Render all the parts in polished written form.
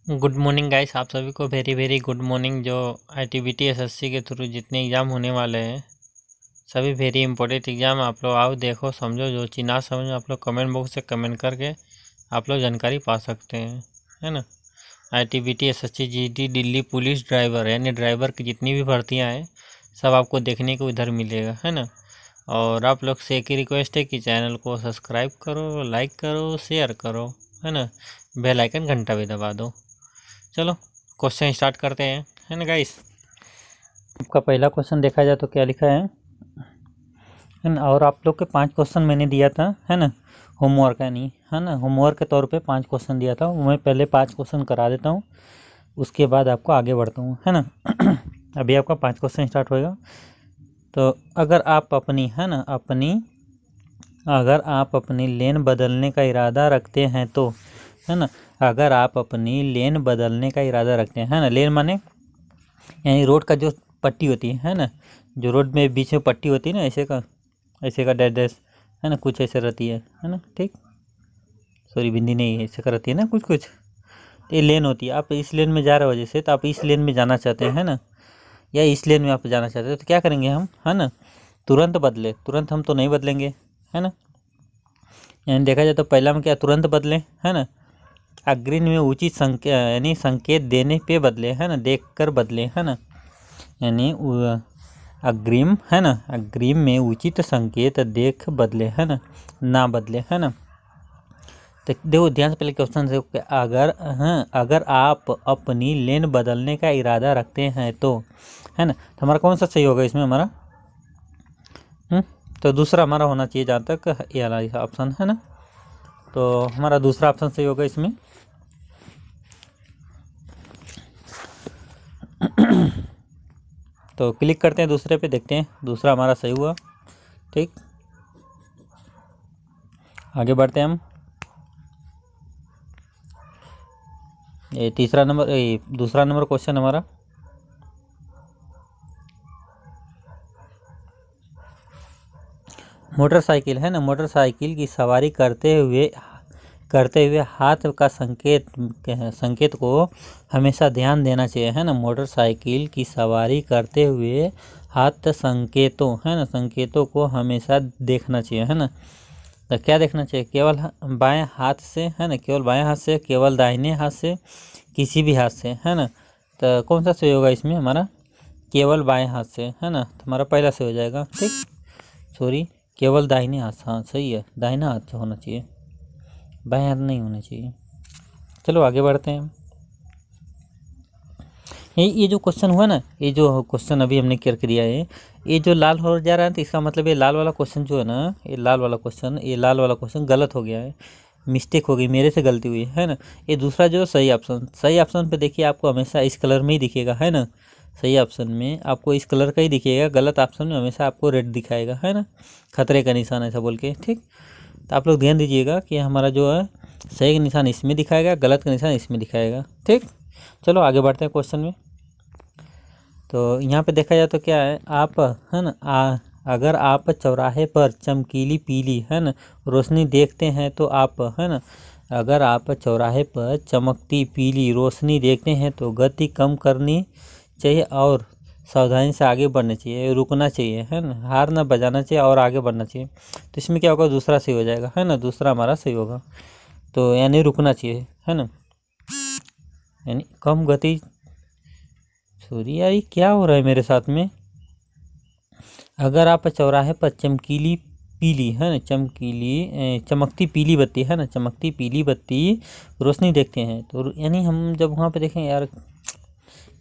Good morning guys, आप सभी को वेरी वेरी गुड मॉर्निंग। जो ITBT SSC के थ्रू जितने एग्ज़ाम होने वाले हैं सभी वेरी इंपॉर्टेंट एग्ज़ाम आप लोग आओ देखो समझो। जो चीज़ ना समझो आप लोग कमेंट बॉक्स से कमेंट करके आप लोग जानकारी पा सकते हैं, है ना। ITBT SSC GD Delhi police driver यानी ड्राइवर की जितनी भी भर्तियाँ हैं सब आपको देखने को इधर मिलेगा, है ना। और आप लोग से एक ही रिक्वेस्ट है कि चैनल को सब्सक्राइब करो, लाइक करो, शेयर करो, है ना। बेल आइकन घंटा भी दबा दो। चलो क्वेश्चन स्टार्ट करते हैं, है ना गाइस। आपका पहला क्वेश्चन देखा जाए तो क्या लिखा है ना। और आप लोग के 5 क्वेश्चन मैंने दिया था, है ना, होमवर्क है नहीं, है ना। होमवर्क के तौर पे 5 क्वेश्चन दिया था, मैं पहले 5 क्वेश्चन करा देता हूँ, उसके बाद आपको आगे बढ़ता हूँ, है ना। अभी आपका 5 क्वेश्चन स्टार्ट होएगा। तो अगर आप अपनी, है ना, अगर आप अपनी लेन बदलने का इरादा रखते हैं तो, है ना, अगर आप अपनी लेन बदलने का इरादा रखते हैं, है ना। लेन माने यानी रोड का जो पट्टी होती है ना, जो रोड में बीच में पट्टी होती है ना, ऐसे का डैश डैश, है ना, कुछ ऐसे रहती है ना, ठीक। सॉरी बिंदी नहीं है, ऐसे का रहती है ना कुछ। तो ये लेन होती है। आप इस लेन में जा रहे हो जैसे, तो आप इस लेन में जाना चाहते हैं, है ना, या इस लेन में आप जाना चाहते हैं, तो क्या करेंगे हम, है ना, तुरंत हम तो नहीं बदलेंगे, है ना। यानी देखा जाए तो पहला में क्या, तुरंत बदलें, है ना। अग्रिम में उचित संकेत देने पे बदले, है ना, देख कर बदले, है ना। यानी अग्रिम, है ना, अग्रिम में उचित संकेत देख बदले, है ना बदले, है ना। तो देखो ध्यान से पहले क्वेश्चन से, अगर आप अपनी लेन बदलने का इरादा रखते हैं तो, है ना, तो हमारा कौन सा सही होगा इसमें हमारा, तो दूसरा हमारा होना चाहिए जहाँ तक ये वाला ऑप्शन, है ना। तो हमारा दूसरा ऑप्शन सही होगा इसमें। तो क्लिक करते हैं दूसरे पे, देखते हैं दूसरा हमारा सही हुआ, ठीक। आगे बढ़ते हैं हम। ये दूसरा नंबर क्वेश्चन हमारा, मोटरसाइकिल, है ना, मोटरसाइकिल की सवारी करते हुए हाथ का संकेत को हमेशा ध्यान देना चाहिए, है ना। मोटरसाइकिल की सवारी करते हुए हाथ संकेतों, है ना, संकेतों को हमेशा देखना चाहिए, है ना। तो क्या देखना चाहिए, केवल बाएं हाथ से, है ना, केवल बाएं हाथ से, केवल दाहिने हाथ से, किसी भी हाथ से, है ना। तो कौन सा सही होगा इसमें हमारा, केवल बाएं हाथ से, है ना। तो हमारा पहला से हो जाएगा, ठीक। सॉरी, केवल दाहिने हाथ, हाँ सही है, दाहिना हाथ से होना चाहिए, बाएं हाथ नहीं होना चाहिए। चलो आगे बढ़ते हैं। ये जो क्वेश्चन हुआ ना, ये जो क्वेश्चन अभी हमने करके दिया है, ये जो लाल हो जा रहा है तो इसका मतलब ये लाल वाला क्वेश्चन जो है ना, ये लाल वाला क्वेश्चन गलत हो गया है, मिस्टेक हो गई, मेरे से गलती हुई है ना। ये दूसरा जो सही ऑप्शन पे देखिए, आपको हमेशा इस कलर में ही दिखेगा, है ना। सही ऑप्शन में आपको इस कलर का ही दिखेगा, गलत ऑप्शन में हमेशा आपको रेड दिखाएगा, है ना, खतरे का निशान ऐसा बोल के, ठीक। तो आप लोग ध्यान दीजिएगा कि हमारा जो है सही का निशान इसमें दिखाएगा, गलत का निशान इसमें दिखाएगा, ठीक। चलो आगे बढ़ते हैं क्वेश्चन में। तो यहाँ पे देखा जाए तो क्या है, आप, है ना, अगर आप चौराहे पर चमकीली पीली, है ना, रोशनी देखते हैं तो आप, है ना, अगर आप चौराहे पर चमकती पीली रोशनी देखते हैं तो गति कम करनी चाहिए और सावधानी से आगे बढ़ना चाहिए, रुकना चाहिए, है ना, हार ना बजाना चाहिए और आगे बढ़ना चाहिए। तो इसमें क्या होगा, दूसरा सही हो जाएगा, है ना, दूसरा हमारा सही होगा। तो यानी रुकना चाहिए, है ना, यानी कम गति। सॉरी यार, ये क्या हो रहा है मेरे साथ में। अगर आप चौराहे पर चमकीली पीली, है ना, चमकती पीली बत्ती, है ना, चमकती पीली बत्ती रोशनी देखते हैं तो, यानी हम जब वहाँ पे देखें, यार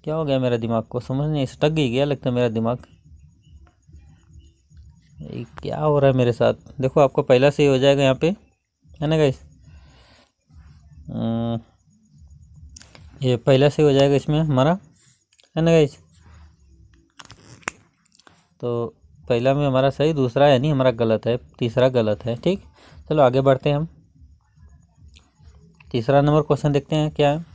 क्या हो गया मेरा दिमाग को, समझ नहीं, सटक गई क्या लगता है मेरा दिमाग, ये क्या हो रहा है मेरे साथ। देखो आपको पहला सही हो जाएगा यहाँ पे, है ना गाइस, ये पहला सही हो जाएगा इसमें हमारा, है ना गाइस। तो पहला में हमारा सही, दूसरा यानी हमारा गलत है, तीसरा गलत है, ठीक। चलो आगे बढ़ते हैं हम। तीसरा नंबर क्वेश्चन देखते हैं क्या है।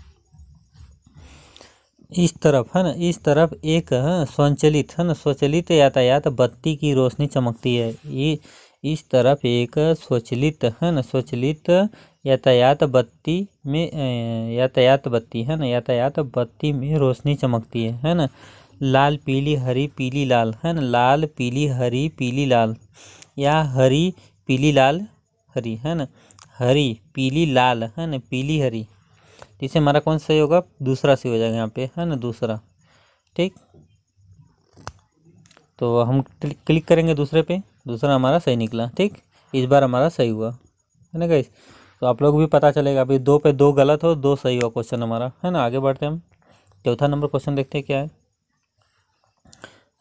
इस तरफ, है ना, इस तरफ एक, हाँ, स्वचालित, है ना, स्वचालित यातायात बत्ती की रोशनी चमकती है। ये इस तरफ एक स्वचालित, है ना, स्वचालित यातायात बत्ती में यातायात बत्ती है ना, यातायात बत्ती में रोशनी चमकती है ना। लाल पीली हरी पीली लाल है ना, लाल पीली हरी पीली लाल, या हरी पीली लाल हरी है ना, हरी पीली लाल है ना, पीली हरी। इसे हमारा कौन सा सही होगा? दूसरा सही हो जाएगा यहाँ पे है ना, दूसरा। ठीक, तो हम क्लिक करेंगे दूसरे पे, दूसरा हमारा सही निकला। ठीक, इस बार हमारा सही हुआ है ना गाइस। तो आप लोग भी पता चलेगा, अभी 2 पे 2 गलत हो, 2 सही हुआ क्वेश्चन हमारा है ना। आगे बढ़ते हैं हम, चौथा नंबर क्वेश्चन देखते हैं क्या है।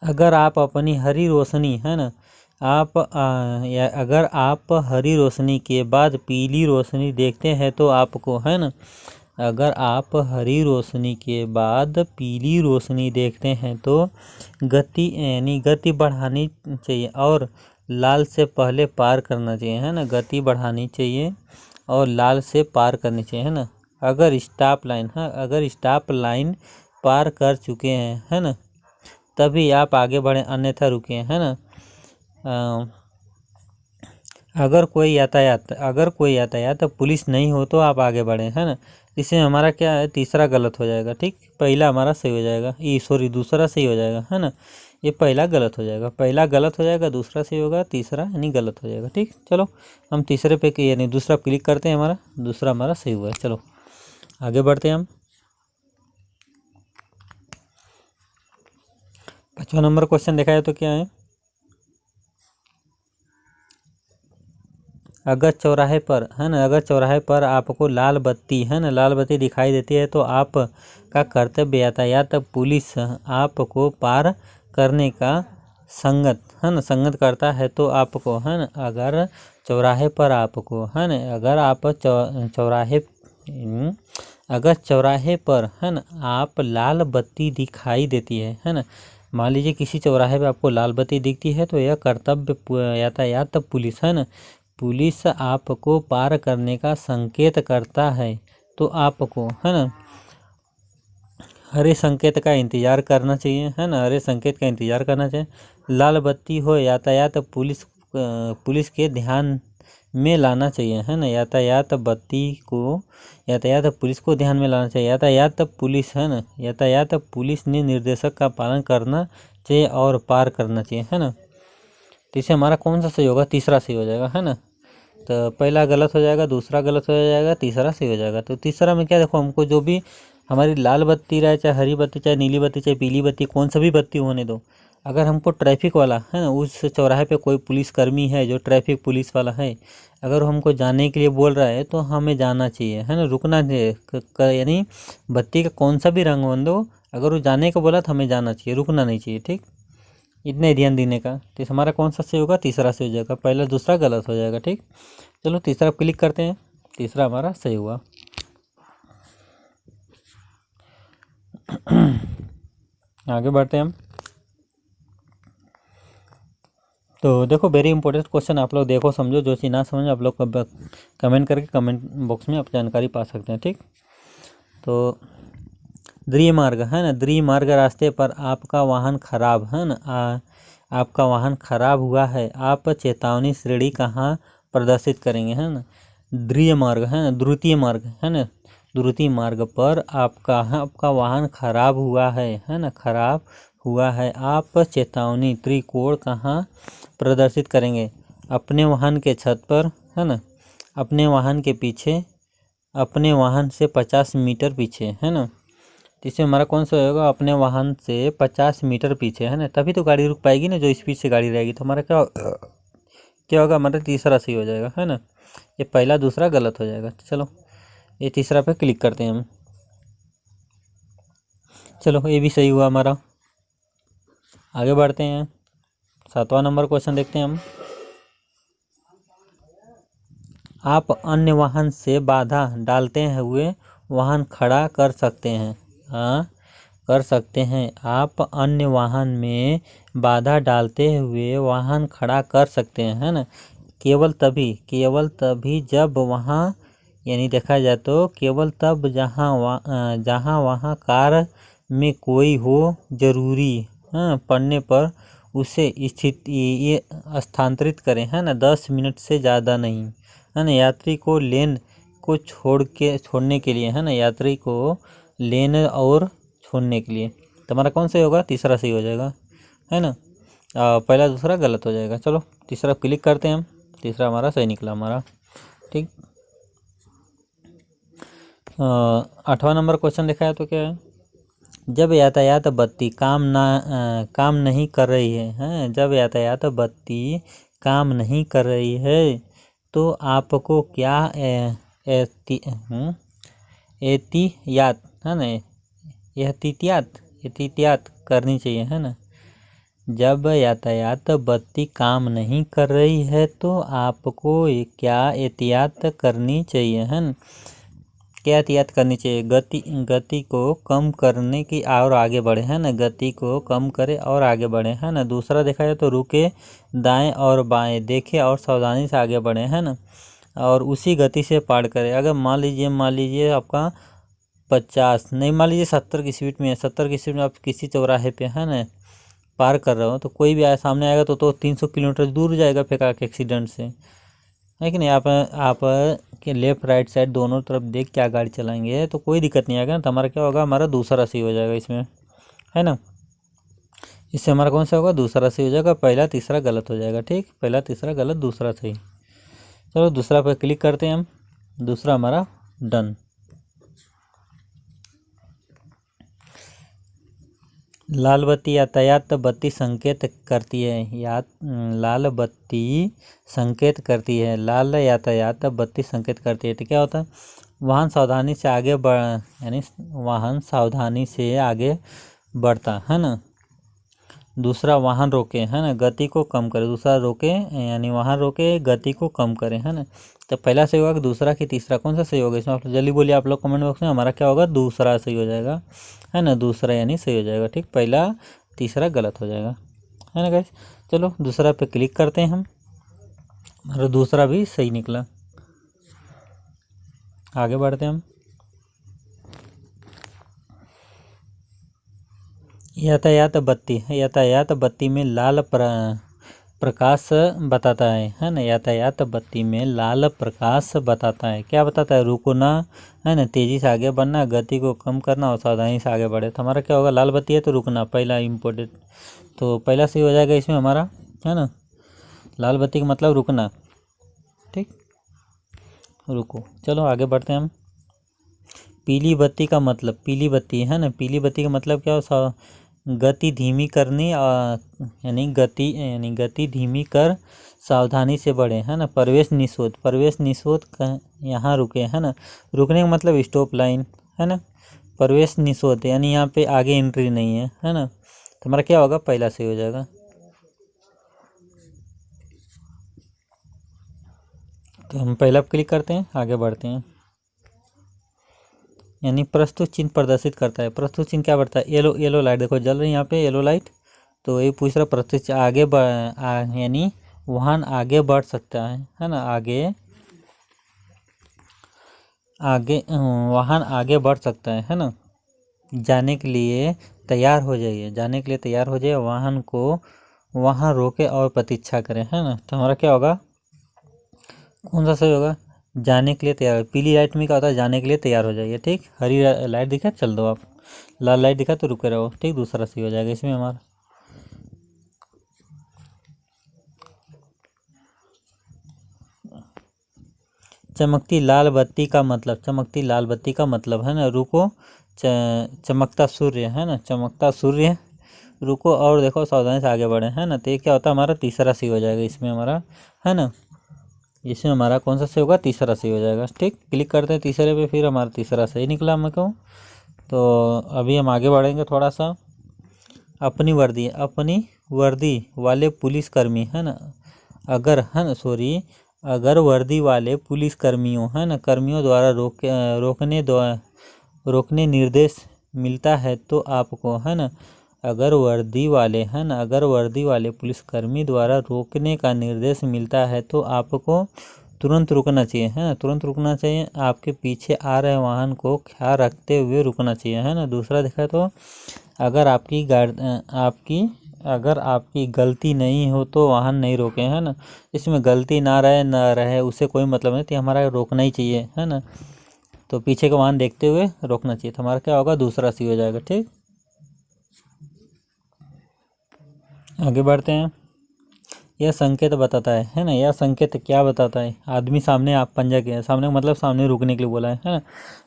अगर आप अपनी हरी रोशनी है ना, अगर आप हरी रोशनी के बाद पीली रोशनी देखते हैं तो आपको है ना, अगर आप हरी रोशनी के बाद पीली रोशनी देखते हैं तो गति बढ़ानी चाहिए और लाल से पहले पार करना चाहिए है ना, गति बढ़ानी चाहिए और लाल से पार करनी चाहिए है ना। अगर स्टॉप लाइन पार कर चुके हैं है ना, तभी आप आगे बढ़ें, अन्यथा रुके है ना। अगर कोई यातायात पुलिस नहीं हो तो आप आगे बढ़ें है ना। इससे हमारा क्या है, तीसरा गलत हो जाएगा। ठीक, पहला हमारा सही हो जाएगा, दूसरा सही हो जाएगा है ना। ये पहला गलत हो जाएगा, दूसरा सही होगा, तीसरा यानी गलत हो जाएगा। ठीक, चलो हम तीसरे पे यानी दूसरा क्लिक करते हैं, हमारा दूसरा हमारा सही हुआ है। चलो आगे बढ़ते हैं हम। 5वां नंबर क्वेश्चन देखा है तो क्या है। अगर चौराहे पर आपको लाल बत्ती दिखाई देती है तो आपका कर्तव्य यातायात पुलिस आपको पार करने का संगत करता है तो आपको है ना, अगर चौराहे पर आपको है ना, अगर चौराहे पर है ना आप लाल बत्ती दिखाई देती है ना, मान लीजिए किसी चौराहे पे आपको लाल बत्ती दिखती है तो यह कर्तव्य यातायात पुलिस है ना, पुलिस आपको पार करने का संकेत करता है तो आपको है ना हरे संकेत का इंतज़ार करना चाहिए है ना, हरे संकेत का इंतज़ार करना चाहिए। लाल बत्ती हो यातायात पुलिस के ध्यान में लाना चाहिए है ना, यातायात पुलिस को ध्यान में लाना चाहिए। यातायात पुलिस है ना, यातायात पुलिस ने निर्देशक का पालन करना चाहिए और पार करना चाहिए है ना। तो इसे हमारा कौन सा सही होगा? तीसरा सही हो जाएगा है ना। तो पहला गलत हो जाएगा, दूसरा गलत हो जाएगा, तीसरा सही हो जाएगा। तो तीसरा में क्या, देखो हमको जो भी हमारी लाल बत्ती रहे, चाहे हरी बत्ती, चाहे नीली बत्ती, चाहे पीली बत्ती, कौन सा भी बत्ती होने दो, अगर हमको ट्रैफिक वाला है ना, उस चौराहे पे कोई पुलिसकर्मी है जो ट्रैफिक पुलिस वाला है, अगर हमको जाने के लिए बोल रहा है तो हमें जाना चाहिए है ना, रुकना चाहिए। यानी बत्ती का कौन सा भी रंग बन दो, अगर वो जाने का बोला तो हमें जाना चाहिए, रुकना नहीं चाहिए। ठीक, इतने ध्यान देने का। तो हमारा कौन सा सही होगा? तीसरा सही हो जाएगा, पहला दूसरा गलत हो जाएगा। ठीक, चलो तीसरा क्लिक करते हैं, तीसरा हमारा सही हुआ। आगे बढ़ते हैं हम। तो देखो वेरी इंपॉर्टेंट क्वेश्चन, आप लोग देखो समझो, जो चीज़ ना समझो आप लोग कमेंट करके कमेंट बॉक्स में आप जानकारी पा सकते हैं। ठीक, तो द्विमार्ग है ना, द्विमार्ग रास्ते पर आपका वाहन खराब है ना, आपका वाहन खराब हुआ है, आप चेतावनी श्रेणी कहाँ प्रदर्शित करेंगे है ना। द्विमार्ग है ना, द्वितीय मार्ग है ना, द्वितीय मार्ग पर आपका वाहन खराब हुआ है ना, खराब हुआ है, आप चेतावनी त्रिकोण कहाँ प्रदर्शित करेंगे? अपने वाहन के छत पर है ना, अपने वाहन के पीछे, अपने वाहन से 50 मीटर पीछे है ना। तो इसमें हमारा कौन सा होगा? अपने वाहन से 50 मीटर पीछे है ना, तभी तो गाड़ी रुक पाएगी ना, जो स्पीड से गाड़ी रहेगी। तो हमारा क्या होगा? हमारा तीसरा सही हो जाएगा है ना, ये पहला दूसरा गलत हो जाएगा। चलो ये तीसरा पे क्लिक करते हैं हम। चलो ये भी सही हुआ हमारा। आगे बढ़ते हैं, 7वां नंबर क्वेश्चन देखते हैं हम। आप अन्य वाहन से बाधा डालते हुए वाहन खड़ा कर सकते हैं। कर सकते हैं, आप अन्य वाहन में बाधा डालते हुए वाहन खड़ा कर सकते हैं है ना, केवल तभी जब वहाँ यानी देखा जाए तो केवल तब जहाँ वहाँ कार में कोई हो, जरूरी पड़ने पर उसे स्थिति स्थानांतरित करें है ना, 10 मिनट से ज़्यादा नहीं है ना। यात्री को लेन को छोड़ने के लिए, है ना, यात्री को लेने और छोड़ने के लिए। तो हमारा कौन सही होगा? तीसरा सही हो जाएगा, है ना। पहला दूसरा गलत हो जाएगा। चलो तीसरा क्लिक करते हैं हम, तीसरा हमारा सही निकला हमारा, ठीक। 8वां नंबर क्वेश्चन देखा है तो क्या है, जब यातायात बत्ती काम नहीं कर रही है, जब यातायात बत्ती काम नहीं कर रही है तो आपको क्या एहतियात, है ना, एहतियात करनी चाहिए, है ना। जब यातायात बत्ती काम नहीं कर रही है तो आपको क्या एहतियात करनी चाहिए, है ना। क्या एहतियात करनी चाहिए? गति को कम करने की और आगे बढ़े, है ना, गति को कम करे और आगे बढ़े, है ना। दूसरा देखा जाए तो रुके, दाएं और बाएं देखे और सावधानी से आगे बढ़े, है ना, और उसी गति से पार करे। अगर मान लीजिए आपका 50 नहीं, मान लीजिए 70 की स्पीड में है, 70 की स्पीड में आप किसी चौराहे पे, है ना, पार कर रहे हो, तो कोई भी आया सामने आएगा तो 300 किलोमीटर दूर जाएगा फेंका के एक्सीडेंट से, है कि नहीं। आप के लेफ्ट राइट साइड दोनों तरफ देख क्या गाड़ी चलाएंगे तो कोई दिक्कत नहीं आएगा ना। तो हमारा क्या होगा? हमारा दूसरा सही हो जाएगा इसमें, है ना। इससे हमारा कौन सा होगा? दूसरा सही हो जाएगा, पहला तीसरा गलत हो जाएगा, ठीक। पहला तीसरा गलत, दूसरा सही। चलो दूसरा पर क्लिक करते हैं हम, दूसरा हमारा डन। लाल बत्ती यातायात बत्ती संकेत करती है, लाल बत्ती संकेत करती है, लाल यातायात बत्ती संकेत करती है। तो क्या होता है? वाहन सावधानी से आगे यानी वाहन सावधानी से आगे बढ़ता, है ना। दूसरा वाहन रोके, है ना, गति को कम करे। दूसरा रोके यानी वाहन रोके, गति को कम करे, है ना। तो पहला सही होगा कि दूसरा कि तीसरा? कौन सा सही होगा इसमें? आप जल्दी बोलिए आप लोग कमेंट बॉक्स में। हमारा क्या होगा? दूसरा सही हो जाएगा, है ना, दूसरा यानी सही हो जाएगा, ठीक। पहला तीसरा गलत हो जाएगा, है ना गाइस। चलो दूसरा पे क्लिक करते हैं हम, हमारा दूसरा भी सही निकला। आगे बढ़ते हैं हम। यातायात बत्ती में लाल प्रकाश बताता है ना। यातायात बत्ती में लाल प्रकाश बताता है, क्या बताता है? रुकना, है ना, तेज़ी से आगे बढ़ना, गति को कम करना और सावधानी से आगे बढ़े। तो हमारा क्या होगा? लाल बत्ती है तो रुकना, पहला इम्पोर्टेंट, तो पहला सही हो जाएगा इसमें हमारा, है ना। लाल बत्ती का मतलब रुकना, ठीक, रुको। चलो आगे बढ़ते हैं हम। पीली बत्ती का मतलब, पीली बत्ती, है ना, पीली बत्ती का मतलब क्या हो? गति धीमी करनी, यानी गति धीमी कर सावधानी से बढ़े, है ना। प्रवेश निषेध यहाँ रुके, है ना। रुकने का मतलब स्टॉप लाइन, है ना। प्रवेश निषेध यानी यहाँ पे आगे एंट्री नहीं है ना। तो हमारा क्या होगा? पहला सही हो जाएगा। तो हम पहला क्लिक करते हैं, आगे बढ़ते हैं। यानी प्रस्तुत चिन्ह प्रदर्शित करता है। प्रस्तुत चिन्ह क्या बढ़ता है? येलो लाइट देखो जल रही है यहाँ पे, येलो लाइट। तो ये पूछ रहा प्रस्तुत आगे यानी वाहन आगे बढ़ सकता है ना, वाहन आगे बढ़ सकता है ना। जाने के लिए तैयार हो जाइए, वाहन को वहाँ रोके और प्रतीक्षा करें, है ना। तो हमारा क्या होगा? कौन सा सही होगा? जाने के लिए तैयार। पीली लाइट में क्या होता है? जाने के लिए तैयार हो जाइए, ठीक। हरी लाइट दिखा चल दो आप, लाल लाइट दिखा तो रुके रहो, ठीक। दूसरा सही हो जाएगा इसमें हमारा। चमकती लाल बत्ती का मतलब, है ना, रुको, चमकता सूर्य, है ना, चमकता सूर्य, रुको और देखो सावधानी से आगे बढ़े, है ना। तो ये क्या होता है? हमारा तीसरा सही हो जाएगा इसमें हमारा, है ना। इसमें हमारा कौन सा सही होगा? तीसरा सही हो जाएगा, ठीक। क्लिक करते हैं तीसरे पे, फिर हमारा तीसरा सही निकला हमको। तो अभी हम आगे बढ़ेंगे थोड़ा सा। अपनी वर्दी वाले पुलिसकर्मी, है ना, अगर वर्दी वाले पुलिसकर्मियों, है ना, कर्मियों द्वारा रोकने निर्देश मिलता है तो आपको, है ना, अगर वर्दी वाले पुलिसकर्मी द्वारा रोकने का निर्देश मिलता है तो आपको तुरंत रुकना चाहिए, है ना, तुरंत रुकना चाहिए। आपके पीछे आ रहे वाहन को ख्याल रखते हुए रुकना चाहिए, है ना। दूसरा देखा तो अगर आपकी अगर आपकी गलती नहीं हो तो वाहन नहीं रोके, है ना। इसमें गलती ना रहे उससे कोई मतलब नहीं, तो हमारा रोकना ही चाहिए, है ना। तो पीछे का वाहन देखते हुए रोकना चाहिए, तो हमारा क्या होगा, दूसरा सी हो जाएगा। ठीक, आगे बढ़ते हैं। यह संकेत बताता है ना। यह संकेत क्या बताता है, आदमी सामने, आप पंजा किया सामने मतलब सामने रुकने के लिए बोला है ना।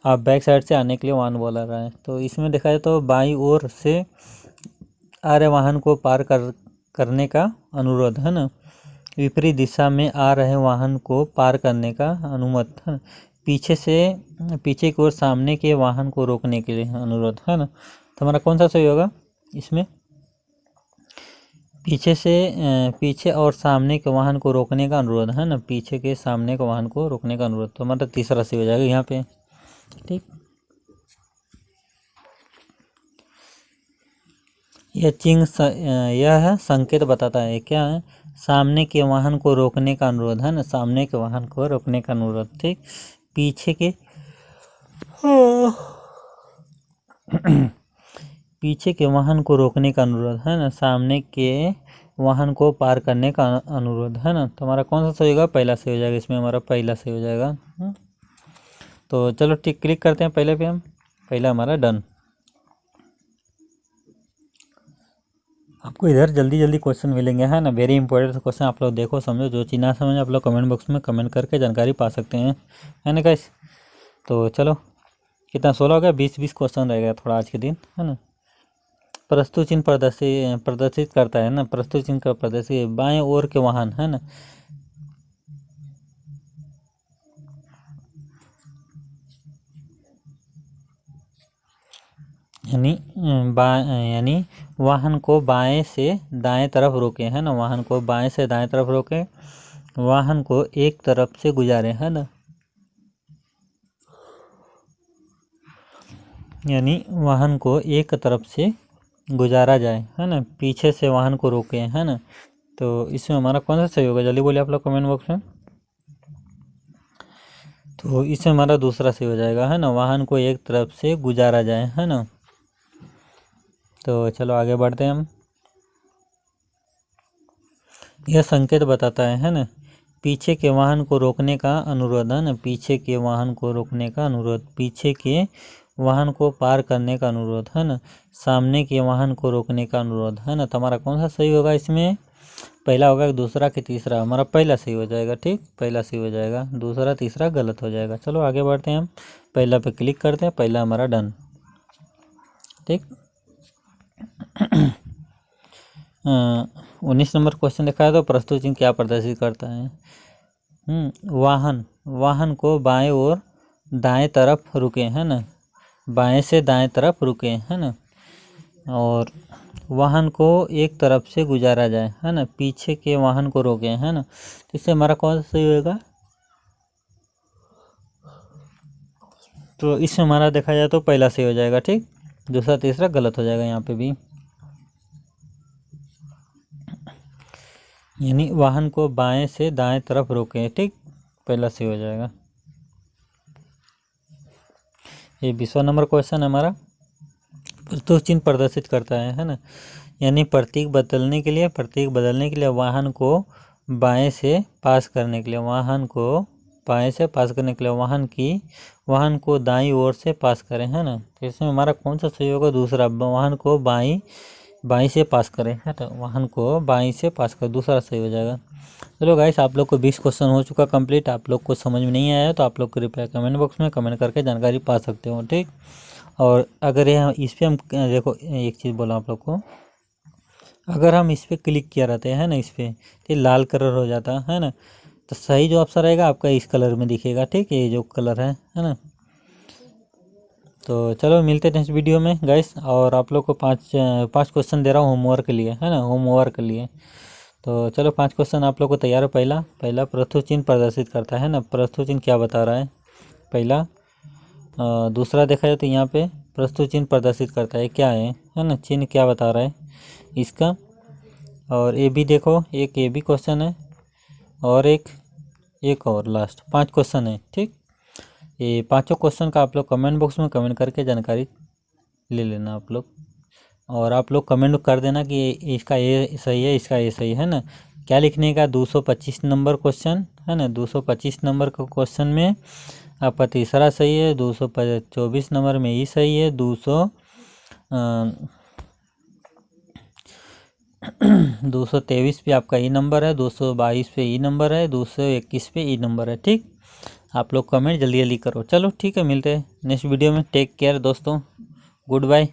आप बैक साइड से आने के लिए वाहन बोला रहा है। तो इसमें देखा जाए तो बाईं ओर से आ रहे वाहन को पार करने का अनुरोध, है ना। विपरीत दिशा में आ रहे वाहन को पार करने का अनुमत, है ना। पीछे की ओर सामने के वाहन को रोकने के लिए अनुरोध, है ना। तो हमारा कौन सा सही होगा इसमें, पीछे और सामने के वाहन को रोकने का अनुरोध, है ना। पीछे के सामने के वाहन को रोकने का अनुरोध, तो हमारा तीसरा सही हो जाएगा यहाँ पे। ठीक, यह संकेत बताता है, क्या है, सामने के वाहन को रोकने का अनुरोध, है ना। सामने के वाहन को रोकने का अनुरोध। ठीक, पीछे के वाहन को रोकने का अनुरोध, है ना। सामने के वाहन को पार करने का अनुरोध, है ना। तो हमारा कौन सा सही होगा, पहला सही हो जाएगा। इसमें हमारा पहला सही हो जाएगा। तो चलो ठीक, क्लिक करते हैं पहले पे हम, पहला हमारा डन। आपको इधर जल्दी जल्दी क्वेश्चन मिलेंगे, है ना। वेरी इंपॉर्टेंट क्वेश्चन, आप लोग देखो समझो, जो चीज़ ना समझ आप लोग कमेंट बॉक्स में कमेंट करके जानकारी पा सकते हैं, है ना गाइस। तो चलो, कितना 16 हो गया, 20 क्वेश्चन रहेगा थोड़ा आज के दिन, है ना। प्रस्तुत चिन्ह प्रदर्शित करता है ना। प्रस्तुत चिन्ह का प्रदर्शित बाएं ओर के वाहन, है ना। यानी वाहन को बाएं से दाएं तरफ रोके, है ना। वाहन को बाएं से दाएं तरफ रोके, वाहन को एक तरफ से गुजारे, है ना। यानी वाहन को एक तरफ से गुजारा जाए, है ना। पीछे से वाहन को रोके, है ना। तो इसमें हमारा कौन सा सही होगा, जल्दी बोलिए आप लोग कमेंट बॉक्स में। तो इसमें हमारा दूसरा सही हो जाएगा, है ना। वाहन को एक तरफ से गुजारा जाए, है ना। तो चलो आगे बढ़ते हैं हम। यह संकेत बताता है ना, पीछे के वाहन को रोकने का अनुरोध, है ना। पीछे के वाहन को रोकने का अनुरोध, पीछे के वाहन को पार करने का अनुरोध, है ना। सामने के वाहन को रोकने का अनुरोध, है ना। तो हमारा कौन सा सही होगा इसमें, पहला होगा, दूसरा कि तीसरा, हमारा पहला सही हो जाएगा। ठीक, पहला सही हो जाएगा, दूसरा तीसरा गलत हो जाएगा। चलो आगे बढ़ते हैं हम, पहला पे क्लिक करते हैं, पहला हमारा डन। ठीक, 19 नंबर क्वेश्चन देखा है, तो प्रस्तुत चिन्ह क्या प्रदर्शित करता है। वाहन को बाएं और दाएं तरफ रुके, है ना। बाएं से दाएं तरफ रुके, है ना। और वाहन को एक तरफ से गुजारा जाए, है ना। पीछे के वाहन को रोके, है ना। तो इससे हमारा कौन सा सही होगा, तो इसमें हमारा देखा जाए तो पहला सही हो जाएगा। ठीक, दूसरा तीसरा गलत हो जाएगा यहाँ पे भी। यानी वाहन को बाएं से दाएं तरफ रोके, ठीक, पहला सही हो जाएगा। ये 20वां नंबर क्वेश्चन हमारा, प्रस्तुत चिन्ह प्रदर्शित करता है ना। यानी प्रतीक बदलने के लिए वाहन को बाएं से पास करने के लिए, वाहन को दाईं ओर से पास करें, है ना। तो इसमें हमारा कौन सा सही होगा, दूसरा, वाहन को बाईं से पास करें, है तो वाहन को बाईं से पास करें, दूसरा सही हो जाएगा। चलो गाइस, आप लोग को 20 क्वेश्चन हो चुका कंप्लीट। आप लोग को समझ में नहीं आया तो आप लोग कृपया कमेंट बॉक्स में कमेंट करके जानकारी पा सकते हो। ठीक, और अगर यह इस पर हम देखो, एक चीज़ बोला आप लोग को, अगर हम इस पर क्लिक किया रहते हैं ना, इस पर तो लाल कलर हो जाता है ना। तो सही जो ऑप्शन रहेगा आपका इस कलर में दिखेगा। ठीक, ये जो कलर है ना। तो चलो मिलते हैं नेक्स्ट वीडियो में गाइस। और आप लोग को पाँच क्वेश्चन दे रहा हूँ होमवर्क के लिए, है ना, होमवर्क के लिए। तो चलो 5 क्वेश्चन आप लोग को तैयार है। पहला प्रस्तुत चिन्ह प्रदर्शित करता है ना। प्रस्तुत चिन्ह क्या बता रहा है, पहला। दूसरा देखा जाए तो यहाँ पे प्रस्तुत चिन्ह प्रदर्शित करता है, क्या है ना, चिन्ह क्या बता रहा है इसका। और ये भी देखो, एक ये भी क्वेश्चन है, और एक और लास्ट, 5 क्वेश्चन है। ठीक, ये पाँचों क्वेश्चन का आप लोग कमेंट बॉक्स में कमेंट करके जानकारी ले लेना आप लोग। और आप लोग कमेंट कर देना कि इसका ये सही है, इसका ये सही है ना। क्या लिखने का, 225 नंबर क्वेश्चन है ना। 225 नंबर का क्वेश्चन में आपका तीसरा सही है, 224 नंबर में ई सही है, 223 पे आपका ई नंबर है, 222 पे ई नंबर है, 221 पे ई नंबर है। ठीक, आप लोग कमेंट जल्दी जल्दी करो। चलो ठीक है, मिलते हैं नेक्स्ट वीडियो में। टेक केयर दोस्तों, गुड बाय।